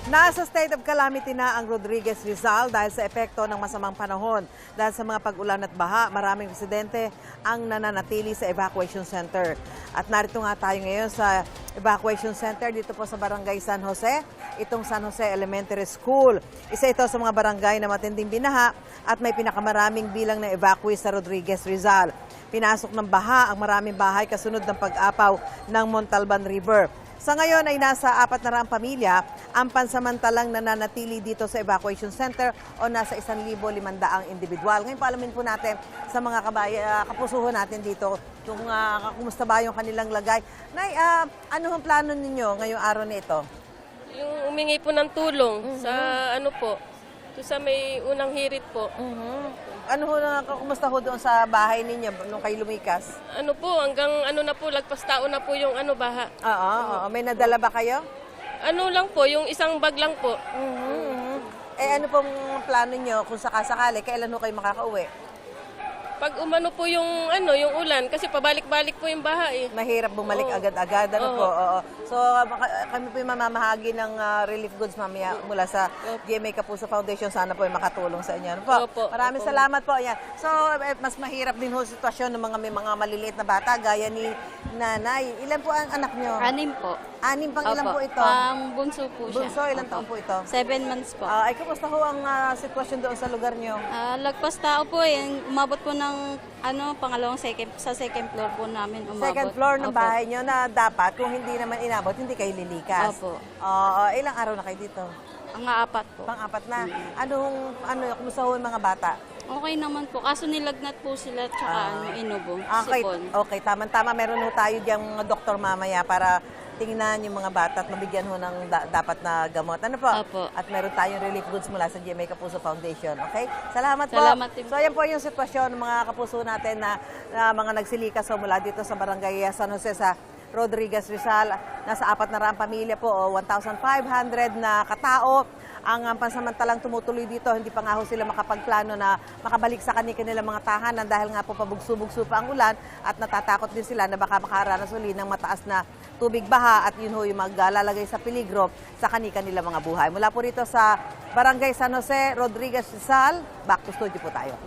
Nasa state of calamity na ang Rodriguez Rizal dahil sa epekto ng masamang panahon. Dahil sa mga pag-ulan at baha, maraming residente ang nananatili sa evacuation center. At narito nga tayo ngayon sa evacuation center dito po sa Barangay San Jose, itong San Jose Elementary School. Isa ito sa mga barangay na matinding binaha at may pinakamaraming bilang na evacuees sa Rodriguez Rizal. Pinasok ng baha ang maraming bahay kasunod ng pag-apaw ng Montalban River. Sa ngayon ay nasa 400 pamilya ang pansamantalang nananatili dito sa evacuation center o nasa 1,500 individual. Ngayon paalamin po natin sa mga kapusuhan natin dito kung kumusta ba yung kanilang lagay. Nay, ano ang plano ninyo ngayong araw na ito? Yung umingi po ng tulong sa ano po, sa may unang hirit po. Ano ho na, kumusta ho doon sa bahay ninyo nung kayo lumikas? Ano po, hanggang ano na po, lagpas tao na po yung ano baha. Oo. May nadala ba kayo? Ano lang po, yung isang bag lang po. Eh ano pong plano nyo kung sakasakali, kailan ho kayo makakauwi? Pag umano po yung ano, yung ulan, kasi pabalik-balik po yung baha eh. Mahirap bumalik agad-agad. Ano po? Oo. So kami po yung mamamahagi ng relief goods mamaya mula sa GMA Kapuso Foundation. Sana po yung makatulong sa inyo. Ano po? Opo. Maraming salamat po. Yan. So mas mahirap din ho sitwasyon ng may mga maliliit na bata gaya ni nanay. Ilan po ang anak nyo? 6 po. 6 pang ilan po ito? Pang bunso po siya. Bunso, ilang taon po ito? 7 months po. Ay, kumusta ho ang sitwasyon doon sa lugar nyo? Lagpas tao po eh. Umabot po ng pangalawang sa second floor po namin umabot. Second floor ng Opo. bahay nyo na dapat kung hindi naman inabot, hindi kayo lilikas. Opo. Ilang araw na kayo dito? Ang 4 po. Pang-apat na. Kumusta ho yung mga bata? Okay naman po. Kaso nilagnat po sila tsaka inubo. Okay, Sipon. okay, tama-tama. Meron ho tayo diyang mga doktor mamaya para tingnan yung mga bata at mabigyan ho ng dapat na gamot. Ano po? Opo. At meron tayong relief goods mula sa GMA Kapuso Foundation. Okay? Salamat po. Salamat din po. So, yan po yung sitwasyon ng mga kapuso natin na mga nagsilikas ho mula dito sa Barangay San Jose sa Rodriguez Rizal. Nasa 400 pamilya po, 1,500 na katao ang pansamantalang tumutuloy dito. Hindi pa nga ho sila makapagplano na makabalik sa kanilang mga tahanan dahil nga po pabugso-bugso pa ang ulan at natatakot din sila na baka makaranas uli ng mataas na tubig baha at yun ho yung maglalagay sa peligro sa kanilang mga buhay. Mula po rito sa Barangay San Jose, Rodriguez Rizal, back to studio po tayo.